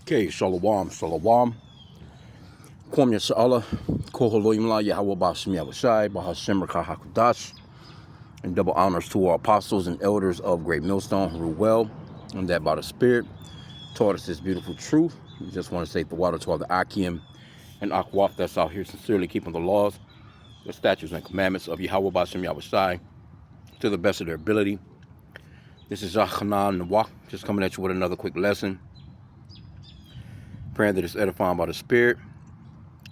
Okay, shalom, shalom. Kwam Yasa'Allah, Koholoimla, Yahweh Bashim Yahushai, Bahashim Hakudash, and double honors to our apostles and elders of Great Millstone who rule well, and that by the Spirit taught us this beautiful truth. We just want to say the water to all the H.I.M and Akwaf that's out here sincerely keeping the laws, the statutes, and commandments of Yahweh Bashim Yahushai to the best of their ability. This is Hanan Nawak, just coming at you with another quick lesson. Praying that it's edifying by the Spirit.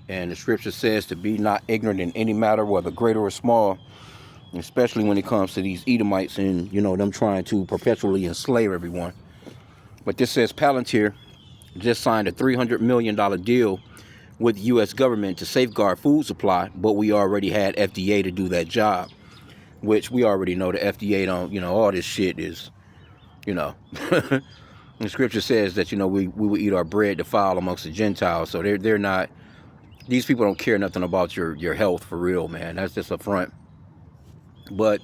And the scripture says to be not ignorant in any matter, whether great or small, especially when it comes to these Edomites and, them trying to perpetually enslave everyone. But this says Palantir just signed a $300 million deal with the U.S. government to safeguard food supply, but we already had FDA to do that job, which we already know the FDA don't, all this shit is, the scripture says that, we will eat our bread defiled amongst the Gentiles. So they're not, these people don't care nothing about your health for real, man. That's just a front. But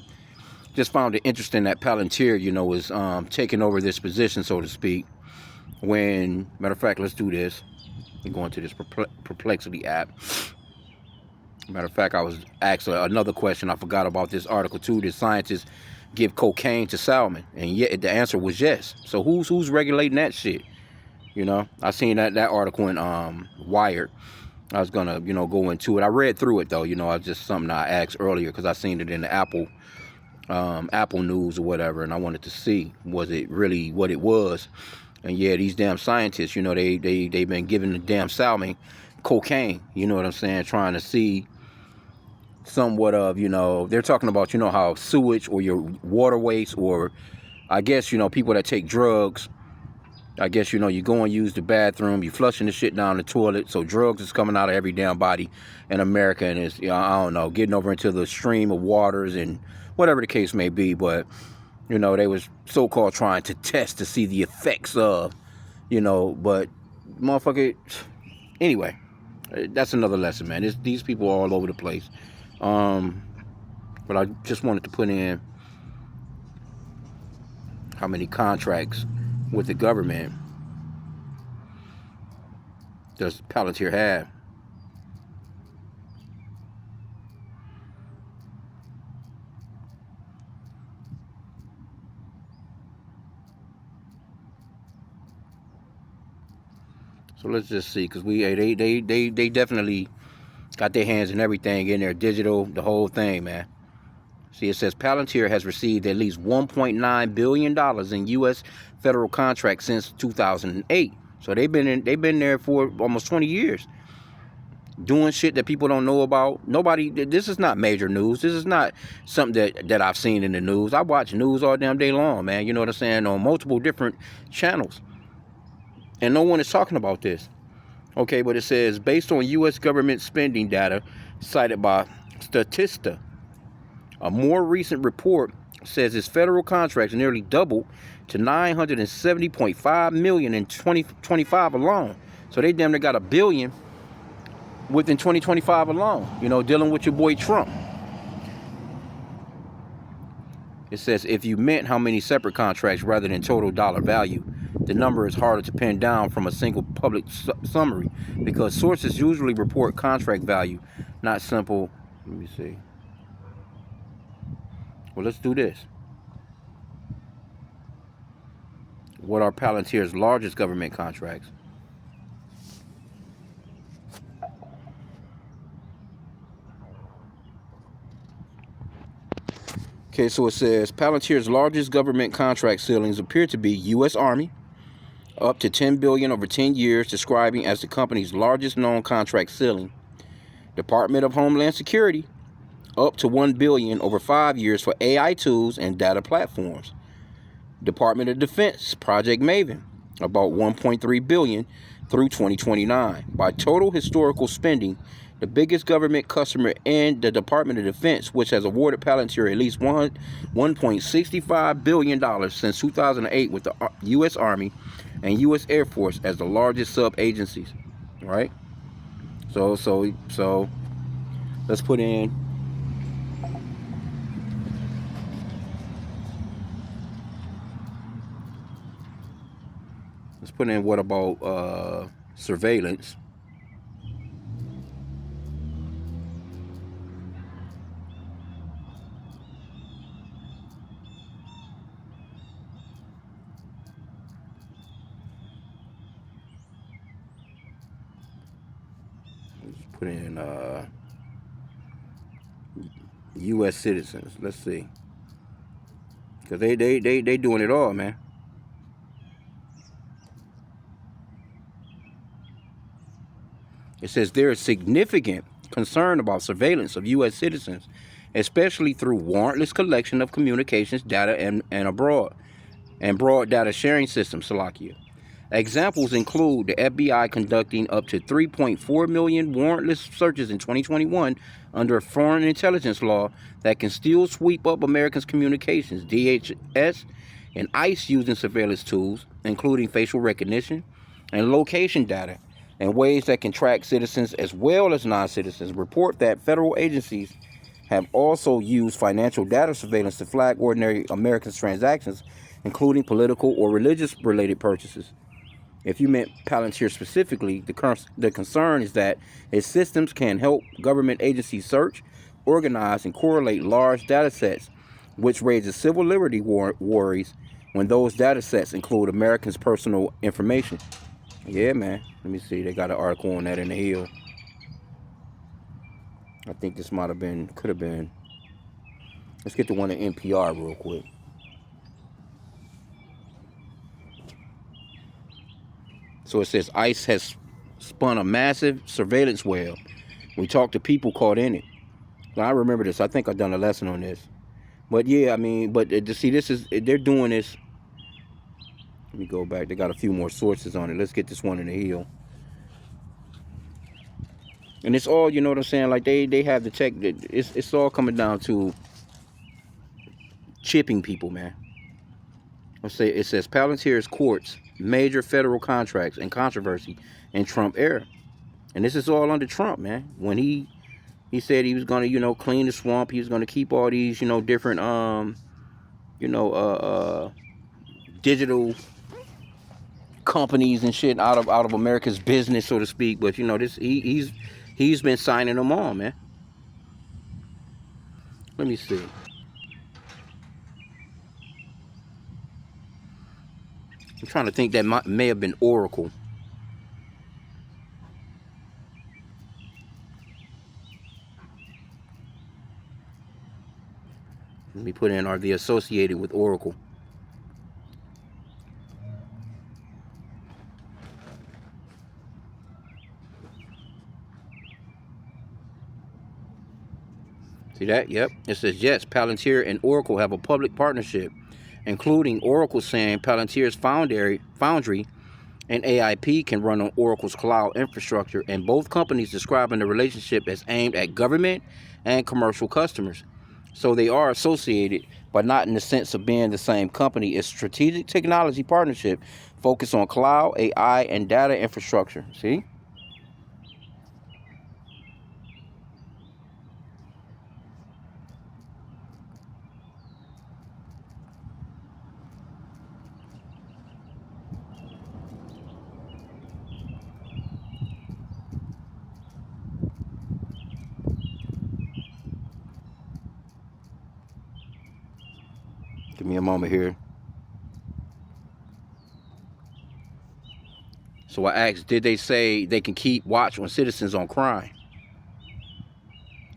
just found it interesting that Palantir, is taking over this position, so to speak. When, matter of fact, let's do this. I'm going to this Perplexity app. Matter of fact, I was asked another question. I forgot about this article too. Did scientists give cocaine to salmon? And yet the answer was yes. So who's regulating that shit? I seen that article in Wired. I was gonna, go into it. I read through it though, it's just something I asked earlier because I seen it in the Apple News or whatever, and I wanted to see was it really what it was. And yeah, these damn scientists, they've been giving the damn salmon cocaine. You know what I'm saying? Trying to see somewhat of, they're talking about, how sewage or your water waste, or I guess, people that take drugs. I guess, you go and use the bathroom, you flushing the shit down the toilet, so drugs is coming out of every damn body in America, and it's, I don't know, getting over into the stream of waters and whatever the case may be. But, they was so-called trying to test to see the effects of, but motherfucker, anyway, that's another lesson, man. These people are all over the place. But I just wanted to put in how many contracts with the government does Palantir have? So let's just see, because they definitely got their hands in everything in there, digital, the whole thing, man. See, it says Palantir has received at least $1.9 billion in U.S. federal contracts since 2008. So they've been there for almost 20 years, doing shit that people don't know about. Nobody. This is not major news. This is not something that I've seen in the news. I watch news all damn day long, man. You know what I'm saying? On multiple different channels, and no one is talking about this. Okay, but it says based on U.S. government spending data cited by Statista. A more recent report says its federal contracts nearly doubled to $970.5 million in 2025 alone. So they damn near got $1 billion within 2025 alone, dealing with your boy Trump. It says if you meant how many separate contracts rather than total dollar value, the number is harder to pin down from a single public summary because sources usually report contract value, not simple. Let me see. Well, let's do this. What are Palantir's largest government contracts? Okay, so it says Palantir's largest government contract ceilings appear to be U.S. Army, up to $10 billion over 10 years, describing as the company's largest known contract ceiling. Department of Homeland Security, up to $1 billion over 5 years for AI tools and data platforms. Department of Defense, Project Maven, about $1.3 billion through 2029. By total historical spending, the biggest government customer in the Department of Defense, which has awarded Palantir at least $1.65 billion since 2008 with the U.S. Army and U.S. Air Force as the largest sub-agencies, right? So let's put in put in what about surveillance. Let's put in U.S. citizens. Let's see, because they doing it all, man. It says there is significant concern about surveillance of U.S. citizens, especially through warrantless collection of communications data and abroad and broad data sharing systems, Salakia. Examples include the FBI conducting up to 3.4 million warrantless searches in 2021 under a foreign intelligence law that can still sweep up Americans' communications, DHS and ICE using surveillance tools, including facial recognition and location data, in ways that can track citizens as well as non-citizens. Report that federal agencies have also used financial data surveillance to flag ordinary Americans' transactions, including political or religious-related purchases. If you meant Palantir specifically, the concern is that its systems can help government agencies search, organize, and correlate large data sets, which raises civil liberty worries when those data sets include Americans' personal information. Yeah, man. Let me see. They got an article on that in the Hill. I think this might have been, could have been. Let's get the one at NPR real quick. So it says ICE has spun a massive surveillance web. We talked to people caught in it. Now, I remember this. I think I've done a lesson on this. But yeah, I mean, but to see, this is, they're doing this. Let me go back. They got a few more sources on it. Let's get this one in the Hill. And it's all, you know what I'm saying? Like they have the tech. It's all coming down to chipping people, man. Let's say it says Palantir's courts major federal contracts and controversy in Trump era, and this is all under Trump, man. When he said he was gonna, you know, clean the swamp, he was gonna keep all these, you know, different digital companies and shit out of America's business, so to speak. But you know, this he's been signing them on, man. Let me see. I'm trying to think, that may have been Oracle. Let me put in, are they associated with Oracle? See that? Yep. It says, yes, Palantir and Oracle have a public partnership, including Oracle saying Palantir's Foundry and AIP can run on Oracle's cloud infrastructure, and both companies describing the relationship as aimed at government and commercial customers. So they are associated, but not in the sense of being the same company. It's strategic technology partnership focused on cloud, AI, and data infrastructure. See? Give me a moment here. So I asked, did they say they can keep watch on citizens on crime?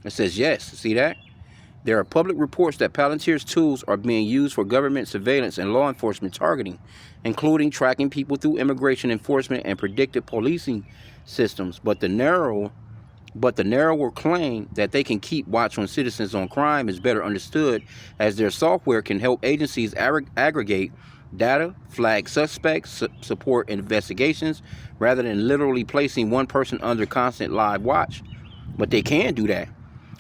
It says yes. See that? There are public reports that Palantir's tools are being used for government surveillance and law enforcement targeting, including tracking people through immigration enforcement and predictive policing systems. But the narrower claim that they can keep watch on citizens on crime is better understood, as their software can help agencies aggregate data, flag suspects, support investigations, rather than literally placing one person under constant live watch. But they can do that.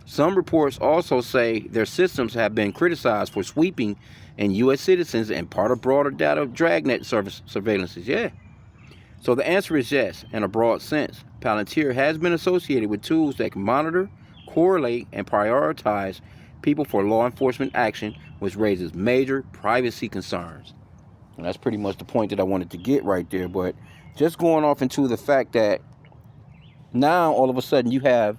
Some reports also say their systems have been criticized for sweeping in U.S. citizens and part of broader data dragnet surveillances. Yeah. So the answer is yes, in a broad sense. Palantir has been associated with tools that can monitor, correlate, and prioritize people for law enforcement action, which raises major privacy concerns. And that's pretty much the point that I wanted to get right there. But just going off into the fact that now all of a sudden you have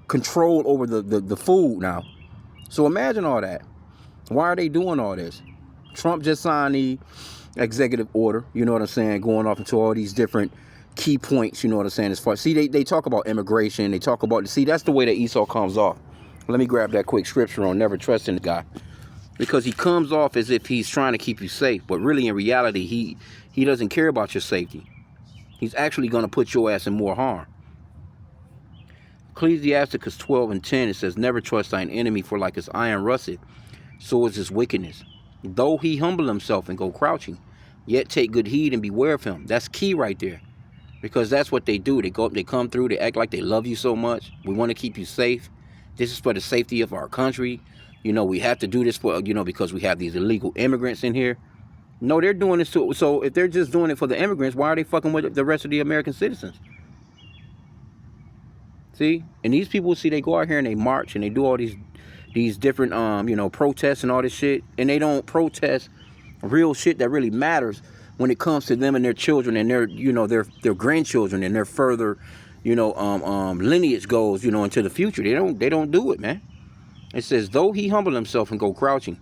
control over the food now. So imagine all that. Why are they doing all this? Trump just signed the executive order, you know what I'm saying, going off into all these different key points, you know what I'm saying, as far, see, they talk about immigration, they talk about, see, that's the way that Esau comes off. Let me grab that quick scripture on never trusting the guy, because he comes off as if he's trying to keep you safe, but really in reality, he doesn't care about your safety. He's actually going to put your ass in more harm. Ecclesiasticus 12:10, it says, never trust thine enemy, for like as iron rusteth, so is his wickedness. Though he humble himself and go crouching, yet take good heed and beware of him. That's key right there. Because that's what they do. They come through, they act like they love you so much. We want to keep you safe. This is for the safety of our country. You know, we have to do this for, you know, because we have these illegal immigrants in here. No, they're doing this too. So if they're just doing it for the immigrants, why are they fucking with the rest of the American citizens? See? And these people, see, they go out here and they march and they do all these different, you know, protests and all this shit. And they don't protest real shit that really matters when it comes to them and their children and their, you know, their grandchildren and their further, you know, lineage goes, you know, into the future. They don't do it, man. It says, though he humble himself and go crouching,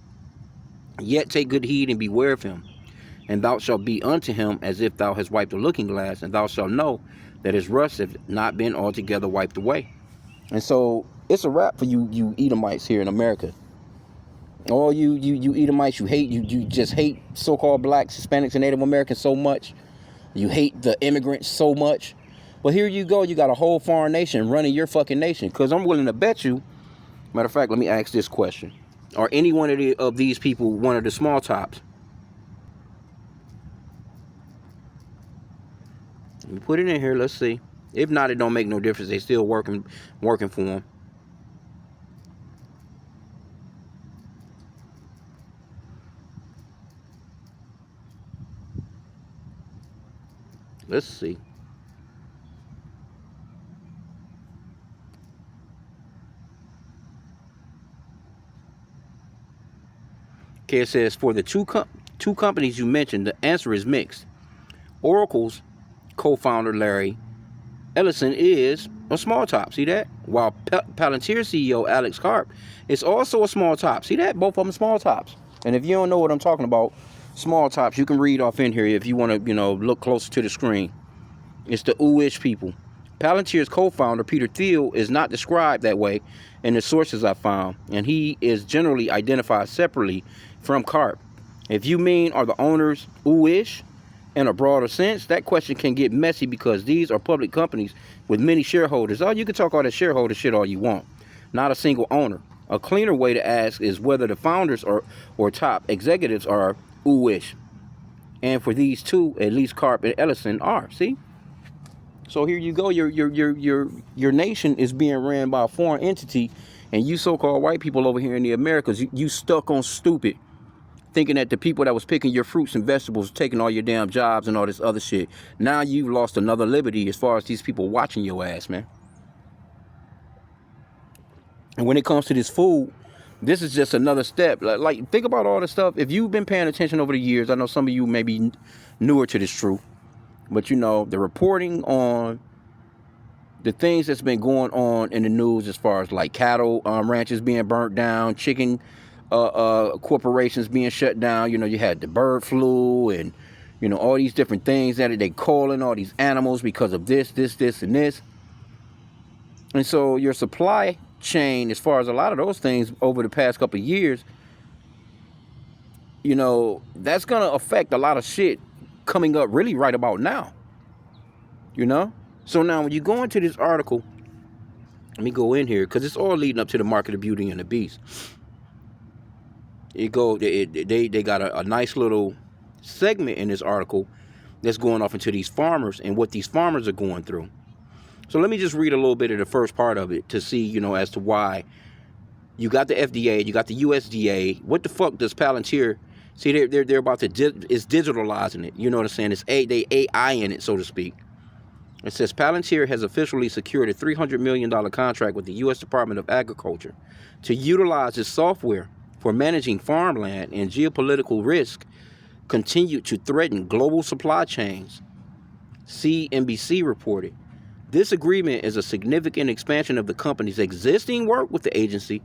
yet take good heed and beware of him. And thou shalt be unto him as if thou hast wiped a looking glass, and thou shalt know that his rust have not been altogether wiped away. And so it's a wrap for you Edomites here in America. All you Edomites, you just hate so-called blacks, Hispanics, and Native Americans so much. You hate the immigrants so much. But here you go, you got a whole foreign nation running your fucking nation. Because I'm willing to bet you, matter of fact, let me ask this question. Are any one of these people one of the small tops? Let me put it in here, let's see. If not, it don't make no difference. They still working for them. Let's see. Okay, it says, for the two companies you mentioned, the answer is mixed. Oracle's co-founder Larry Ellison is a small top, see that? While Palantir CEO Alex Karp is also a small top. See that? Both of them small tops. And if you don't know what I'm talking about, small tops, you can read off in here if you want to, you know, look closer to the screen. It's the ooish people. Palantir's co-founder Peter Thiel is not described that way in the sources I found, and he is generally identified separately from Karp. If you mean are the owners ooish in a broader sense, that question can get messy because these are public companies with many shareholders. Oh, you can talk all that shareholder shit all you want. Not a single owner. A cleaner way to ask is whether the founders or top executives are ooish. And for these two, at least Karp and Ellison are. See? So here you go. Your nation is being ran by a foreign entity, and you so-called white people over here in the Americas, you stuck on stupid, thinking that the people that was picking your fruits and vegetables, taking all your damn jobs and all this other shit. Now you've lost another liberty as far as these people watching your ass, man. And when it comes to this food, this is just another step. Like think about all the stuff. If you've been paying attention over the years, I know some of you may be newer to this truth, but you know, the reporting on the things that's been going on in the news as far as like cattle ranches being burnt down, chicken corporations being shut down. You know, you had the bird flu and, you know, all these different things that they calling all these animals because of this, and this. And so your supply chain, as far as a lot of those things over the past couple of years, you know, that's going to affect a lot of shit coming up really right about now. You know? So now when you go into this article, let me go in here because it's all leading up to the market of Beauty and the Beast. They got a nice little segment in this article that's going off into these farmers and what these farmers are going through. So let me just read a little bit of the first part of it to see, you know, as to why you got the FDA, you got the USDA. What the fuck does Palantir? See, they're about to it's digitalizing it. You know what I'm saying? It's they AI in it, so to speak. It says Palantir has officially secured a $300 million contract with the U.S. Department of Agriculture to utilize its software for managing farmland, and geopolitical risk continued to threaten global supply chains, CNBC reported. This agreement is a significant expansion of the company's existing work with the agency,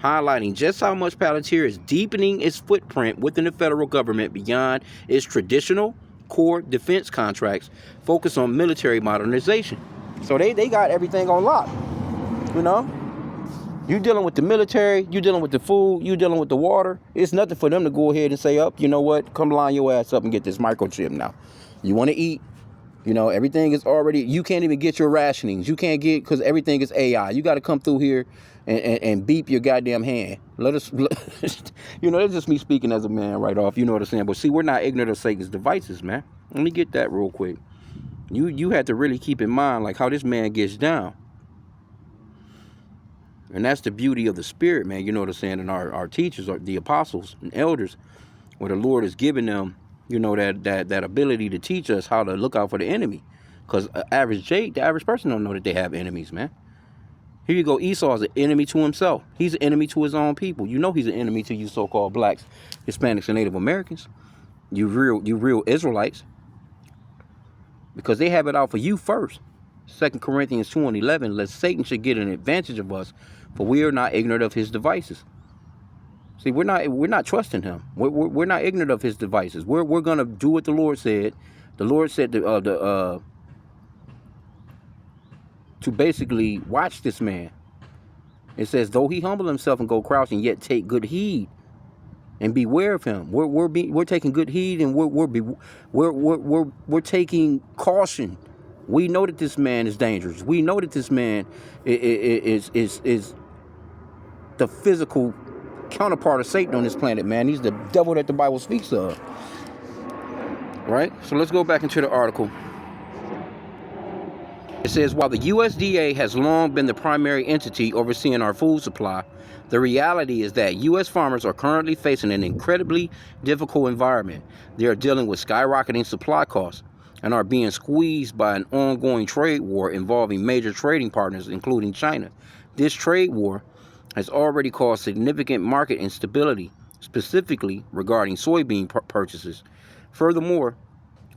highlighting just how much Palantir is deepening its footprint within the federal government beyond its traditional core defense contracts focused on military modernization. So they got everything on lock. You know, you dealing with the military, you dealing with the food, you dealing with the water. It's nothing for them to go ahead and say, up, you know what, come line your ass up and get this microchip now. You want to eat, you know, everything is already, you can't even get your rationings. You can't get, because everything is AI. You got to come through here and beep your goddamn hand. Let us, you know, that's just me speaking as a man right off. You know what I'm saying? But see, we're not ignorant of Satan's devices, man. Let me get that real quick. You have to really keep in mind, like, how this man gets down. And that's the beauty of the spirit, man. You know what I'm saying? And our teachers, the apostles and elders, where the Lord has given them, you know, that ability to teach us how to look out for the enemy. Because the average person don't know that they have enemies, man. Here you go. Esau is an enemy to himself. He's an enemy to his own people. You know he's an enemy to you so-called blacks, Hispanics, and Native Americans. You real Israelites. Because they have it out for you first. 2 Corinthians 2:11, lest Satan should get an advantage of us, for we are not ignorant of his devices. See, we're not trusting him. We're not ignorant of his devices. We're gonna do what the Lord said. The Lord said to basically watch this man. It says, though he humble himself and go crouching, yet take good heed and beware of him. We're taking good heed, and we're taking caution. We know that this man is dangerous. We know that this man is the physical counterpart of Satan on this planet, man. He's the devil that the Bible speaks of. Right? So let's go back into the article. It says, while the USDA has long been the primary entity overseeing our food supply, the reality is that U.S. farmers are currently facing an incredibly difficult environment. They are dealing with skyrocketing supply costs and are being squeezed by an ongoing trade war involving major trading partners, including China. This trade war has already caused significant market instability, specifically regarding soybean purchases. Furthermore,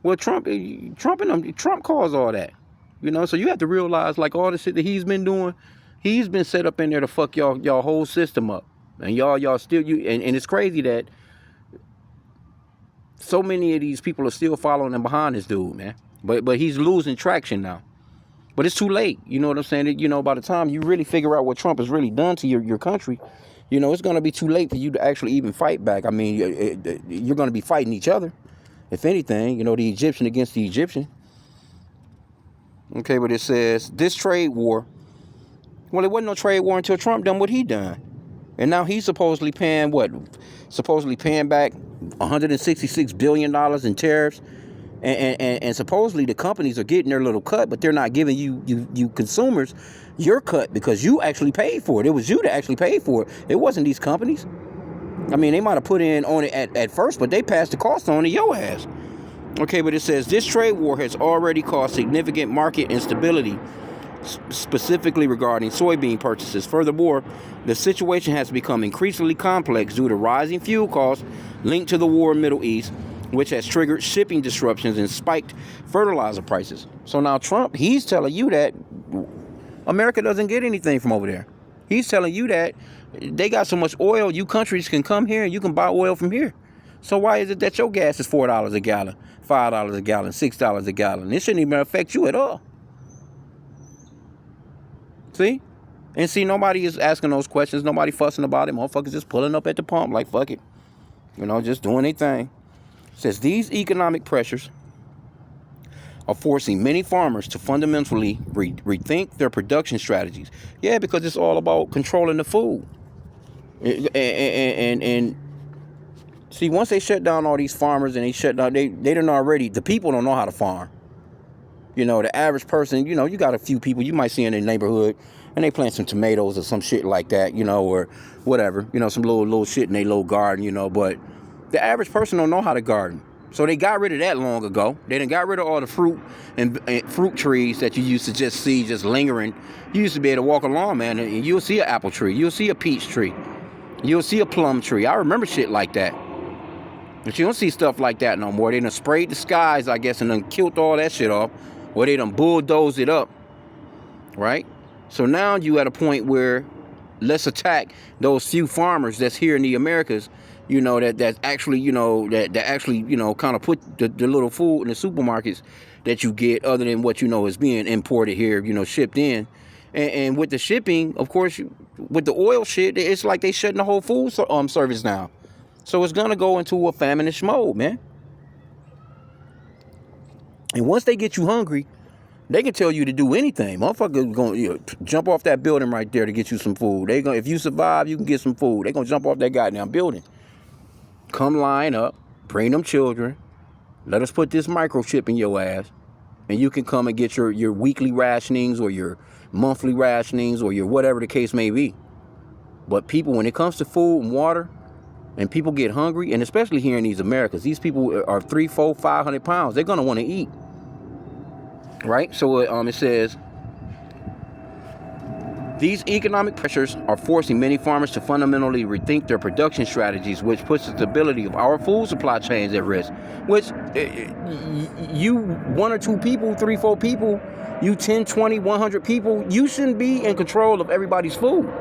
well, Trump caused all that. You know, so you have to realize, like, all the shit that he's been doing, he's been set up in there to fuck y'all whole system up. And y'all still, and it's crazy that so many of these people are still following him behind this dude, man. But he's losing traction now. But it's too late. You know what I'm saying? You know, by the time you really figure out what Trump has really done to your country, you know, it's going to be too late for you to actually even fight back. I mean, you're going to be fighting each other. If anything, you know, the Egyptian against the Egyptian. Okay, but it says, this trade war, well, it wasn't no trade war until Trump done what he done. And now he's supposedly paying back $166 billion in tariffs. And supposedly the companies are getting their little cut, but they're not giving you consumers your cut because you actually paid for it. It was you that actually paid for it. It wasn't these companies. I mean, they might have put in on it at first, but they passed the cost on to your ass. Okay, but it says, this trade war has already caused significant market instability, specifically regarding soybean purchases. Furthermore, the situation has become increasingly complex due to rising fuel costs linked to the war in the Middle East, which has triggered shipping disruptions and spiked fertilizer prices. So now Trump, he's telling you that America doesn't get anything from over there. He's telling you that they got so much oil, you countries can come here and you can buy oil from here. So why is it that your gas is $4 a gallon, $5 a gallon, $6 a gallon? It shouldn't even affect you at all. See? And see, nobody is asking those questions. Nobody fussing about it. Motherfuckers just pulling up at the pump like, fuck it. You know, just doing their thing. It says, these economic pressures are forcing many farmers to fundamentally rethink their production strategies. Yeah, because it's all about controlling the food. And see, once they shut down all these farmers and they shut down, they done already, the people don't know how to farm. You know, the average person, you know, you got a few people you might see in their neighborhood and they plant some tomatoes or some shit like that, you know, or whatever, you know, some little shit in their little garden, you know, but the average person don't know how to garden. So they got rid of that long ago. They done got rid of all the fruit and fruit trees that you used to just see just lingering. You used to be able to walk along, man, and you'll see an apple tree. You'll see a peach tree. You'll see a plum tree. I remember shit like that. But you don't see stuff like that no more. They done sprayed the skies, I guess, and done killed all that shit off. Or they done bulldozed it up. Right? So now you at a point where let's attack those few farmers that's here in the Americas, you know, that actually, you know, that actually, you know, kind of put the little food in the supermarkets that you get, other than what, you know, is being imported here, you know, shipped in. And with the shipping, of course, with the oil shit, it's like they shutting the whole food service down. So it's gonna go into a famine-ish mode, man. And once they get you hungry, they can tell you to do anything. Motherfuckers gonna jump off that building right there to get you some food. They gonna, if you survive, you can get some food. They gonna jump off that goddamn building. Come line up, bring them children. Let us put this microchip in your ass, and you can come and get your weekly rationings or your monthly rationings or your whatever the case may be. But people, when it comes to food and water, and people get hungry, and especially here in these Americas, these people are 300, 400, 500 pounds. They're gonna want to eat. Right? So it says, these economic pressures are forcing many farmers to fundamentally rethink their production strategies, which puts the stability of our food supply chains at risk. Which, you 1 or 2 people, 3, 4 people, you 10, 20, 100 people, you shouldn't be in control of everybody's food.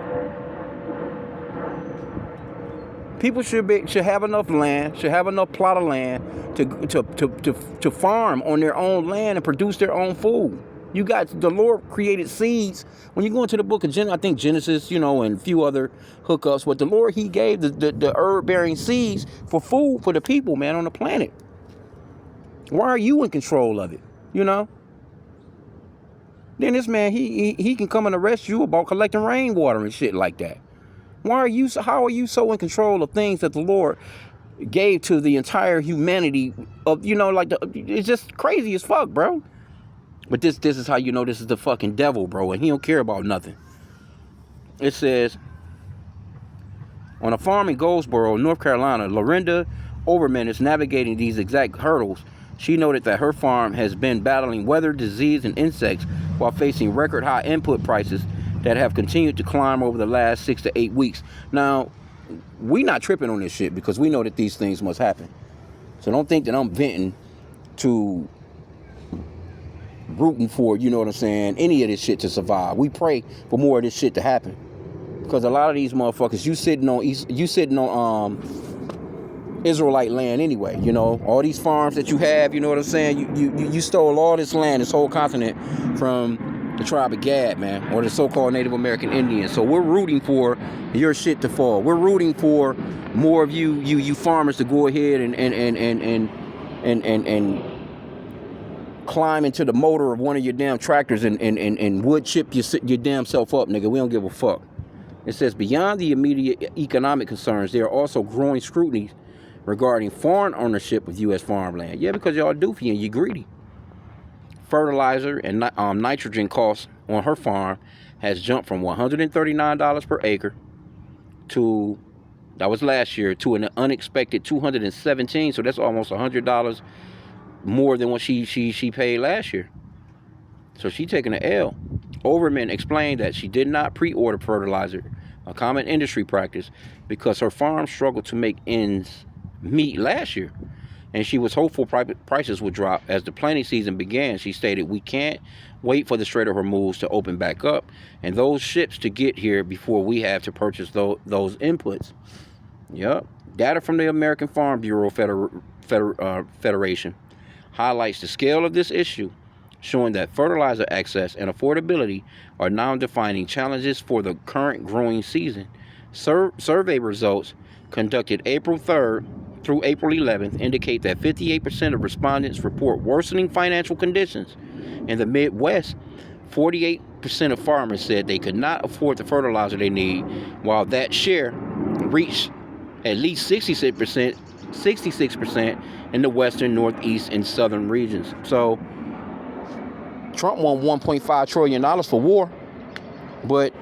People should have enough land, should have enough plot of land to farm on their own land and produce their own food. You got, the Lord created seeds. When you go into the book of Genesis, I think Genesis, you know, and a few other hookups, but the Lord, he gave the herb-bearing seeds for food for the people, man, on the planet. Why are you in control of it? You know? Then this man, he can come and arrest you about collecting rainwater and shit like that. How are you so in control of things that the Lord gave to the entire humanity of, you know, like, it's just crazy as fuck, bro. But this is how you know this is the fucking devil, bro, and he don't care about nothing. It says, on a farm in Goldsboro, North Carolina, Lorinda Overman is navigating these exact hurdles. She noted that her farm has been battling weather, disease, and insects while facing record high input prices that have continued to climb over the last 6 to 8 weeks. Now, we not tripping on this shit because we know that these things must happen. So don't think that I'm venting to rooting for, you know what I'm saying, any of this shit to survive. We pray for more of this shit to happen. Because a lot of these motherfuckers, you sitting on Israelite land anyway, you know, all these farms that you have, you know what I'm saying, you stole all this land, this whole continent from the tribe of Gad, man, or the so-called Native American Indians. So we're rooting for your shit to fall. We're rooting for more of you farmers to go ahead and climb into the motor of one of your damn tractors and wood chip your damn self up, nigga. We don't give a fuck. It says, beyond the immediate economic concerns, there are also growing scrutiny regarding foreign ownership of U.S. farmland. Yeah, because y'all doofy and you greedy. Fertilizer and nitrogen costs on her farm has jumped from $139 per acre to, that was last year, to an unexpected $217. So that's almost $100 more than what she paid last year. So she taking an L. Overman explained that she did not pre-order fertilizer, a common industry practice, because her farm struggled to make ends meet last year, and she was hopeful prices would drop as the planting season began. She stated, "We can't wait for the Strait of Hormuz to open back up and those ships to get here before we have to purchase those inputs." Yep. Data from the American Farm Bureau Federation highlights the scale of this issue, showing that fertilizer access and affordability are now defining challenges for the current growing season. Survey results conducted April 3rd through April 11th indicate that 58% of respondents report worsening financial conditions. In the Midwest, 48% of farmers said they could not afford the fertilizer they need, while that share reached at least 66% in the western, northeast, and southern regions. So Trump won $1.5 trillion for war, but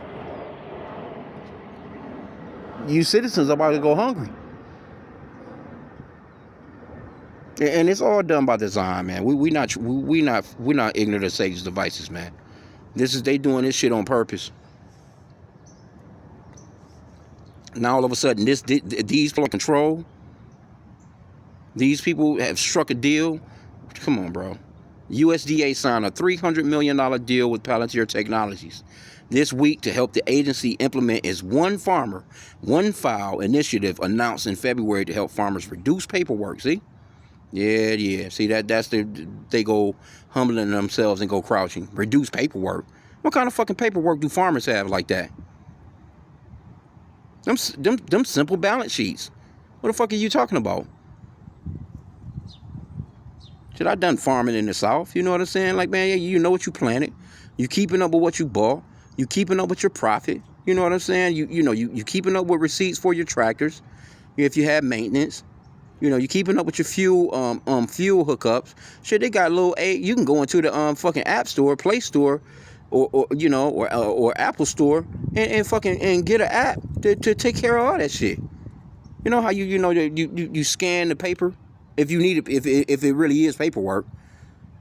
you citizens are about to go hungry. And it's all done by design, man. We're not ignorant of Satan's devices, man. They doing this shit on purpose. Now all of a sudden, these people in control. These people have struck a deal. Come on, bro. USDA signed a $300 million deal with Palantir Technologies this week to help the agency implement its One Farmer, One File initiative announced in February to help farmers reduce paperwork. See? Yeah. See, they go humbling themselves and go crouching. Reduce paperwork. What kind of fucking paperwork do farmers have like that? Them simple balance sheets. What the fuck are you talking about? Shit, I done farming in the South. You know what I'm saying? Like, man, yeah, you know what you planted. You keeping up with what you bought. You keeping up with your profit. You know what I'm saying? You keeping up with receipts for your tractors. If you have maintenance. You keeping up with your fuel hookups. Shit, they got little you can go into the fucking App Store, Play Store, or Apple Store and fucking and get an app to take care of all that shit. You know how you scan the paper if you need it, if it really is paperwork.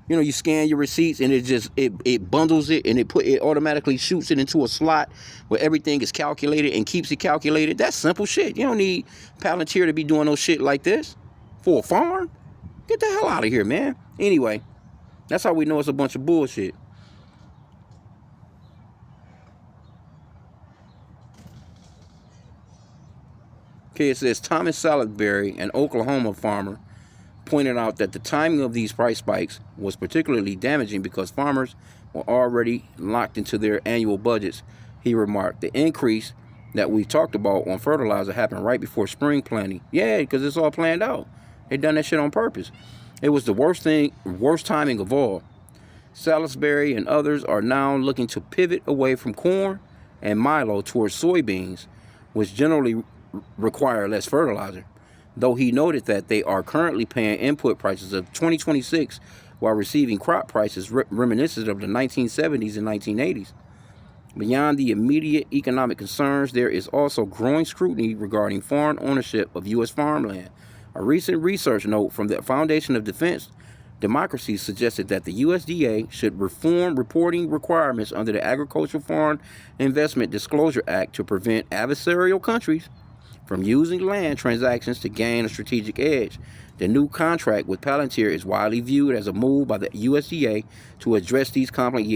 You scan your receipts and it bundles it and it automatically shoots it into a slot where everything is calculated and keeps it calculated. That's simple shit. You don't need Palantir to be doing no shit like this for a farm. Get the hell out of here, man. Anyway, that's how we know it's a bunch of bullshit. Okay, it says Thomas Salisbury, an Oklahoma farmer, pointed out that the timing of these price spikes was particularly damaging because farmers were already locked into their annual budgets. He remarked, the increase that we talked about on fertilizer happened right before spring planting. Yeah, because it's all planned out. They done that shit on purpose. It was the worst timing of all. Salisbury and others are now looking to pivot away from corn and milo towards soybeans, which generally require less fertilizer, though he noted that they are currently paying input prices of 2026 while receiving crop prices reminiscent of the 1970s and 1980s. Beyond the immediate economic concerns, there is also growing scrutiny regarding foreign ownership of U.S. farmland. A recent research note from the Foundation of Defense Democracy suggested that the USDA should reform reporting requirements under the Agricultural Foreign Investment Disclosure Act to prevent adversarial countries from using land transactions to gain a strategic edge. The new contract with Palantir is widely viewed as a move by the USDA to address these complex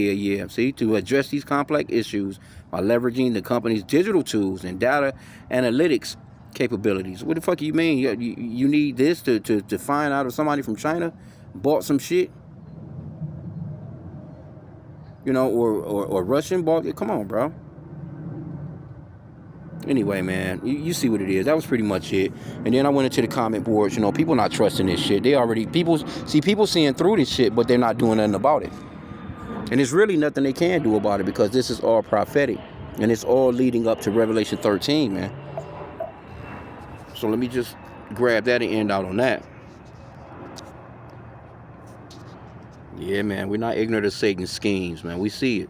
issues by leveraging the company's digital tools and data analytics capabilities. What the fuck you mean? You need this to find out if somebody from China bought some shit? Or Russian bought it? Come on, bro. Anyway, man, you see what it is. That was pretty much it. And then I went into the comment boards. People not trusting this shit. People seeing through this shit, but they're not doing nothing about it. And there's really nothing they can do about it because this is all prophetic. And it's all leading up to Revelation 13, man. So let me just grab that and end out on that. Yeah, man, we're not ignorant of Satan's schemes, man. We see it.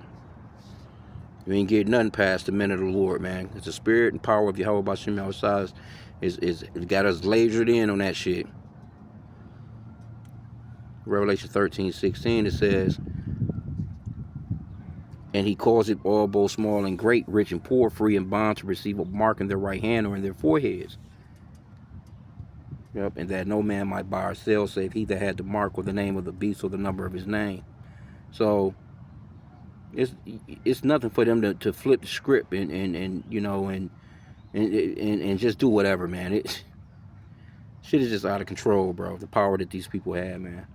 You ain't getting nothing past the men of the Lord, man. It's the spirit and power of Yahweh H.I.M is got us lasered in on that shit. Revelation 13:16, it says, and he calls it all, both small and great, rich and poor, free and bond, to receive a mark in their right hand or in their foreheads. Yep, and that no man might buy or sell save he that had the mark or the name of the beast or the number of his name. So it's nothing for them to flip the script and just do whatever, man. Shit is just out of control, bro. The power that these people have, man.